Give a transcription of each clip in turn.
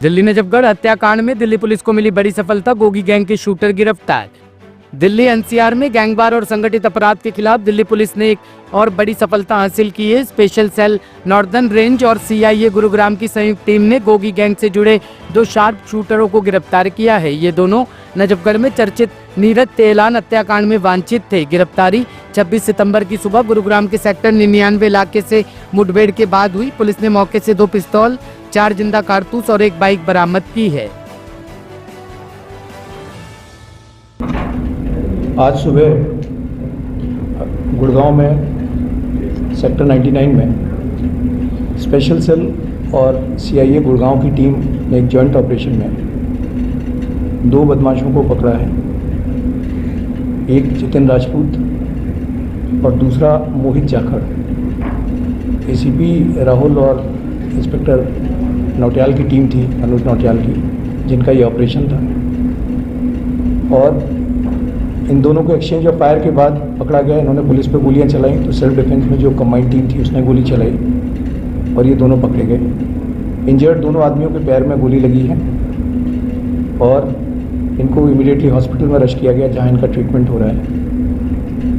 दिल्ली नजफगढ़ हत्याकांड में दिल्ली पुलिस को मिली बड़ी सफलता, गोगी गैंग के शूटर गिरफ्तार। दिल्ली एनसीआर में गैंगवार और संगठित अपराध के खिलाफ दिल्ली पुलिस ने एक और बड़ी सफलता हासिल की है। स्पेशल सेल नॉर्दर्न रेंज और सीआईए गुरुग्राम की संयुक्त टीम ने गोगी गैंग से जुड़े 2 शार्प शूटरों को गिरफ्तार किया है। ये दोनों नजफगढ़ में चर्चित नीरज तेहलान हत्याकांड में वांछित थे। गिरफ्तारी 26 सितंबर की सुबह गुरुग्राम के सेक्टर 99 इलाके से मुठभेड़ के बाद हुई। पुलिस ने मौके से 2 पिस्तौल, 4 जिंदा कारतूस और 1 बाइक बरामद की है। आज सुबह गुड़गांव में सेक्टर 99 में स्पेशल सेल और सीआईए गुड़गांव की टीम ने एक जॉइंट ऑपरेशन में 2 बदमाशों को पकड़ा है। एक जितिन राजपूत और दूसरा मोहित जाखड़। एसीपी राहुल और इंस्पेक्टर नौटियाल की टीम थी, अनुज नौटियाल की, जिनका ये ऑपरेशन था। और इन दोनों को एक्सचेंज ऑफ फायर के बाद पकड़ा गया। इन्होंने पुलिस पे गोलियां चलाई तो सेल्फ डिफेंस में जो कंबाइंड टीम थी उसने गोली चलाई और ये दोनों पकड़े गए। इंजर्ड दोनों आदमियों के पैर में गोली लगी है और इनको इमीडिएटली हॉस्पिटल में रश किया गया, जहां इनका ट्रीटमेंट हो रहा है।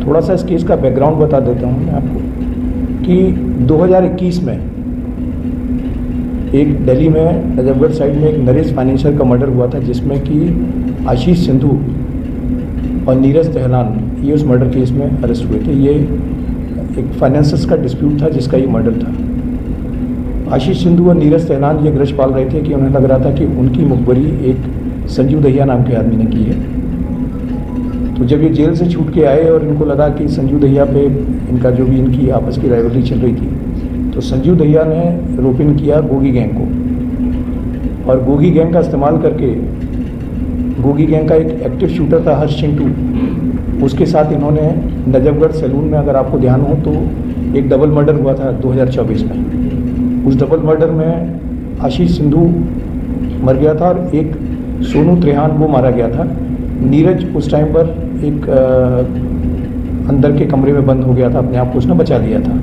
थोड़ा सा इस केस का बैकग्राउंड बता देता हूँ मैं आपको कि 2021 में एक दिल्ली में नजफगढ़ साइड में एक नरेश फाइनेंशियल का मर्डर हुआ था, जिसमें कि आशीष सिंधु और नीरज तेहलान ये उस मर्डर केस में अरेस्ट हुए थे। ये एक फाइनेंसेस का डिस्प्यूट था जिसका ये मर्डर था। आशीष सिंधु और नीरज तेहलान ये ग्रज पाल रहे थे कि उन्हें लग रहा था कि उनकी मुखबरी एक संजीव दहिया नाम के आदमी ने की है। तो जब ये जेल से छूट के आए और इनको लगा कि संजीव दहिया पे इनका जो भी इनकी आपस की राइवलरी चल रही थी, तो संजीव दहिया ने रोप इन किया गोगी गैंग को। और गोगी गैंग का इस्तेमाल करके, गोगी गैंग का एक एक्टिव शूटर था हर्ष चिंटू, उसके साथ इन्होंने नजफगढ़ सैलून में, अगर आपको ध्यान हो तो, एक डबल मर्डर हुआ था 2024 में। उस डबल मर्डर में आशीष सिंधु मर गया था और एक सोनू त्रेहान वो मारा गया था। नीरज उस टाइम पर एक अंदर के कमरे में बंद हो गया था, अपने आप को उसने बचा लिया था।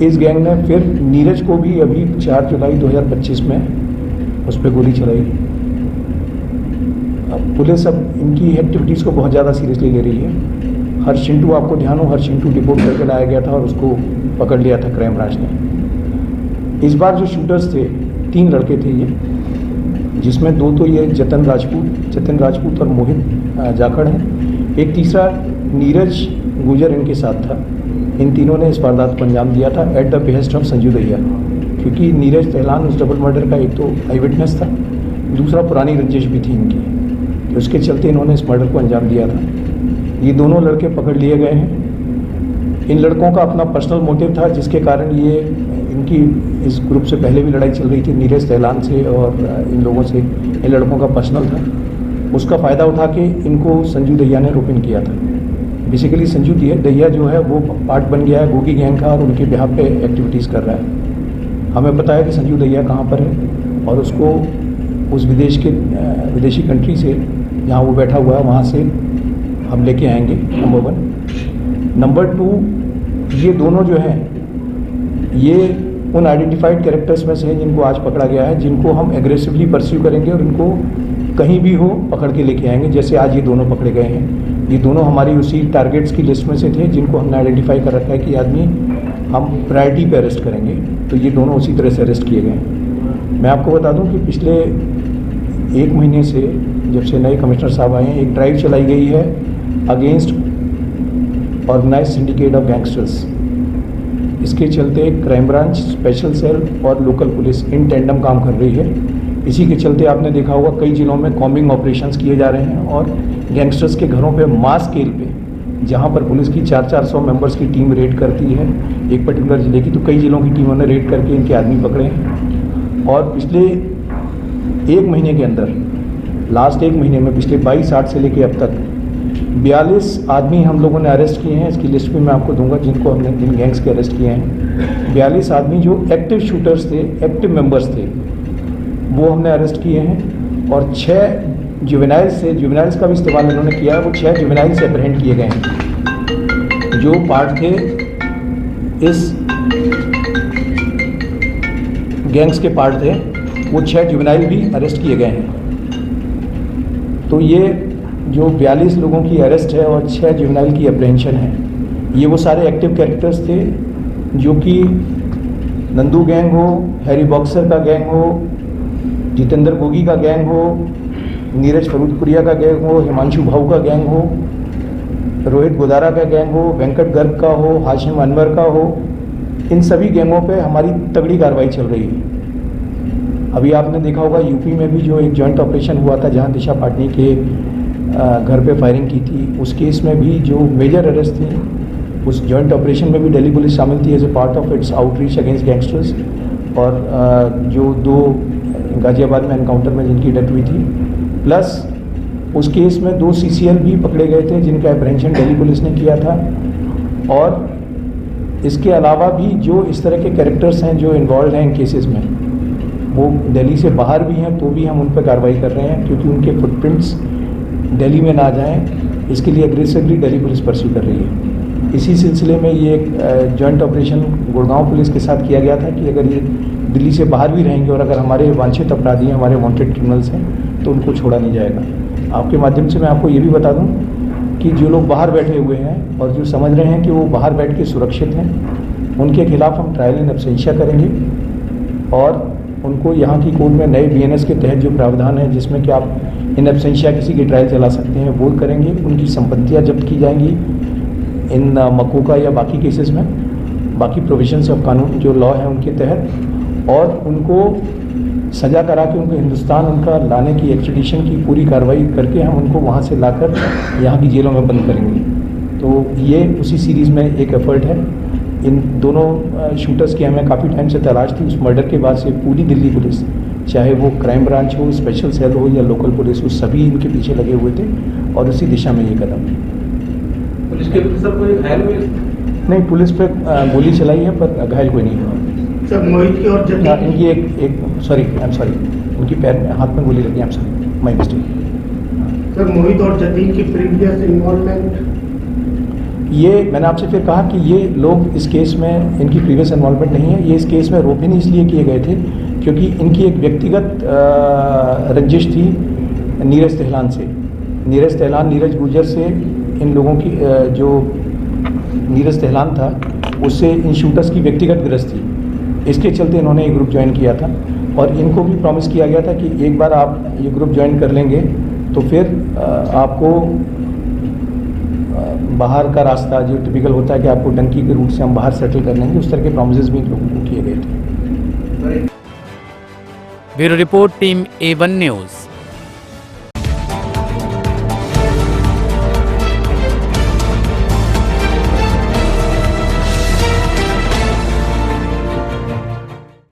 इस गैंग ने फिर नीरज को भी अभी 4 जुलाई 2025 में उस पर गोली चलाई। पुलिस अब इनकी एक्टिविटीज़ को बहुत ज़्यादा सीरियसली ले रही है। हर्ष चिंटू, आपको ध्यान हो, हर्ष चिंटू डिपोर्ट करके लाया गया था और उसको पकड़ लिया था क्राइम ब्रांच ने। इस बार जो शूटर्स थे 3 लड़के थे ये, जिसमें 2 तो ये जतिन राजपूत और मोहित जाखड़ हैं। एक तीसरा नीरज गुजर इनके साथ था। इन तीनों ने इस वारदात को अंजाम दिया था at the behest of Sanjeev Dahiya, क्योंकि नीरज तेहलान उस डबल मर्डर का एक तो आई विटनेस था, दूसरा पुरानी रंजिश भी थी इनकी, तो उसके चलते इन्होंने इस मर्डर को अंजाम दिया था। ये दोनों लड़के पकड़ लिए गए हैं। इन लड़कों का अपना पर्सनल मोटिव था, जिसके कारण ये इनकी इस ग्रुप से पहले भी लड़ाई चल रही थी नीरज तेहलान से और इन लोगों से। इन लड़कों का पर्सनल था, उसका फ़ायदा उठा के इनको संजीव दहिया ने रोप इन किया था। बेसिकली संजीव दहिया जो है वो पार्ट बन गया है गोगी गैंग का और उनके बिहाफ पे एक्टिविटीज़ कर रहा है। हमें पता है कि संजीव दहिया कहाँ पर है और उसको उस विदेशी कंट्री से जहाँ वो बैठा हुआ है वहाँ से हम लेके आएंगे, नंबर 1। नंबर 2, ये दोनों जो हैं ये उन आइडेंटिफाइड कैरेक्टर्स में से हैं जिनको आज पकड़ा गया है, जिनको हम एग्रेसिवली परस्यू करेंगे और इनको कहीं भी हो पकड़ के लेके आएंगे। जैसे आज ये दोनों पकड़े गए हैं, ये दोनों हमारी उसी टारगेट्स की लिस्ट में से थे जिनको हमने आइडेंटिफाई कर रखा है कि आदमी हम प्रायोरिटी पे अरेस्ट करेंगे, तो ये दोनों उसी तरह से अरेस्ट किए गए हैं। मैं आपको बता दूं कि पिछले 1 महीने से जब से नए कमिश्नर साहब आए हैं, एक ड्राइव चलाई गई है against organised syndicate of gangsters. इसके चलते क्राइम ब्रांच, स्पेशल सेल और लोकल पुलिस इन टेंडम काम कर रही है। इसी के चलते आपने देखा होगा कई जिलों में कॉम्बिंग ऑपरेशंस किए जा रहे हैं और गैंगस्टर्स के घरों पे मास स्केल पे, जहां पर पुलिस की 400-400 मेंबर्स की टीम रेड करती है एक पर्टिकुलर जिले की, तो कई जिलों की टीमों ने रेड करके इनके आदमी पकड़े हैं। और पिछले 1 महीने के अंदर, लास्ट 1 महीने में, पिछले 22/8 से लेके अब तक 42 आदमी हम लोगों ने अरेस्ट किए हैं। इसकी लिस्ट भी मैं आपको दूंगा जिनको हमने जिन गैंग्स के अरेस्ट किए हैं। 42 आदमी जो एक्टिव शूटर्स थे, एक्टिव मेंबर्स थे, वो हमने अरेस्ट किए हैं। और 6 जुवेनाइल्स थे, जुवेनाइल्स का भी इस्तेमाल इन्होंने किया है, वो 6 जुवेनाइल्स एप्रहेंड किए गए हैं जो पार्ट थे इस गैंग्स के पार्ट थे। वो 6 जुवेनाइल भी अरेस्ट किए गए हैं। तो ये जो 42 लोगों की अरेस्ट है और 6 जुवेनाइल की अप्रहेंशन है, ये वो सारे एक्टिव कैरेक्टर्स थे जो कि नंदू गैंग हो, हैरी बॉक्सर का गैंग हो, जितेंद्र गोगी का गैंग हो, नीरज फरूदपुरिया का गैंग हो, हिमांशु भाऊ का गैंग हो, रोहित गोदारा का गैंग हो, वेंकट गर्ग का हो, हाशिम अनवर का हो, इन सभी गैंगों पे हमारी तगड़ी कार्रवाई चल रही है। अभी आपने देखा होगा यूपी में भी जो एक जॉइंट ऑपरेशन हुआ था जहां दिशा पाटनी के घर पे फायरिंग की थी, उस केस में भी जो मेजर अरेस्ट थी उस जॉइंट ऑपरेशन में भी दिल्ली पुलिस शामिल थी as a part of its outreach against gangsters. और जो 2 गाजियाबाद में एनकाउंटर में जिनकी डेथ हुई थी, प्लस उस केस में 2 CCL भी पकड़े गए थे जिनका अप्रहेंशन दिल्ली पुलिस ने किया था। और इसके अलावा भी जो इस तरह के कैरेक्टर्स हैं जो इन्वॉल्व हैं इन केसेस में, वो दिल्ली से बाहर भी हैं तो भी हम उन पर कार्रवाई कर रहे हैं, क्योंकि उनके फुटप्रिंट्स दिल्ली में ना जाएं, इसके लिए एग्रेसिवली दिल्ली पुलिस परस्यू कर रही है। इसी सिलसिले में ये एक जॉइंट ऑपरेशन गुड़गांव पुलिस के साथ किया गया था कि अगर ये दिल्ली से बाहर भी रहेंगे और अगर हमारे वांछित अपराधी हैं, हमारे वांटेड क्रिमिनल्स हैं, तो उनको छोड़ा नहीं जाएगा। आपके माध्यम से मैं आपको ये भी बता दूं कि जो लोग बाहर बैठे हुए हैं और जो समझ रहे हैं कि वो बाहर बैठ के सुरक्षित हैं, उनके खिलाफ हम ट्रायल इन एब्सेंशिया करेंगे और उनको यहाँ की कोर्ट में नए BNS के तहत जो प्रावधान है जिसमें कि आप इन एब्सेंशिया किसी की ट्रायल चला सकते हैं, वो करेंगे। उनकी संपत्तियाँ जब्त की जाएंगी इन मकोका या बाकी केसेस में, बाकी प्रोविजंस ऑफ कानून जो लॉ है उनके तहत, और उनको सज़ा करा के उनको हिंदुस्तान उनका लाने की एक्सट्रेडिशन की पूरी कार्रवाई करके हम उनको वहाँ से लाकर यहाँ की जेलों में बंद करेंगे। तो ये उसी सीरीज़ में एक एफर्ट है। इन दोनों शूटर्स की हमें काफ़ी टाइम से तलाश थी। उस मर्डर के बाद से पूरी दिल्ली पुलिस, चाहे वो क्राइम ब्रांच हो, स्पेशल सेल हो या लोकल पुलिस हो, सभी इनके पीछे लगे हुए थे और उसी दिशा में ये कदम। पुलिस के सर कोई घायल हुए? नहीं, पुलिस पे गोली चलाई है पर घायल कोई नहीं हुआ। सर मोहित की और जतीन इनकी एक सॉरी आई एम सॉरी, उनकी पैर में हाथ में गोली लगी, I am sorry, my mistake. Sir Mohit और जतीन की प्रीवियस इन्वॉल्वमेंट, ये मैंने आपसे फिर कहा कि ये लोग इस केस में इनकी प्रीवियस इन्वॉल्वमेंट नहीं है। ये इस केस में रोप इन इसलिए किए गए थे क्योंकि इनकी एक व्यक्तिगत रंजिश थी नीरज तेहलान से। नीरज तेहलान, नीरज गुर्जर से इन लोगों की जो नीरज तेहलान था उससे इन शूटर्स की व्यक्तिगत गिरज थी। इसके चलते इन्होंने ये ग्रुप ज्वाइन किया था और इनको भी प्रॉमिस किया गया था कि एक बार आप ये ग्रुप ज्वाइन कर लेंगे तो फिर आपको बाहर का रास्ता जो टिपिकल होता है कि आपको डंकी के रूट से हम बाहर सेटल कर लेंगे, उस तरह के प्रॉमिसेस भी इन लोगों को किए गए थे। Bureau report, team A1 news.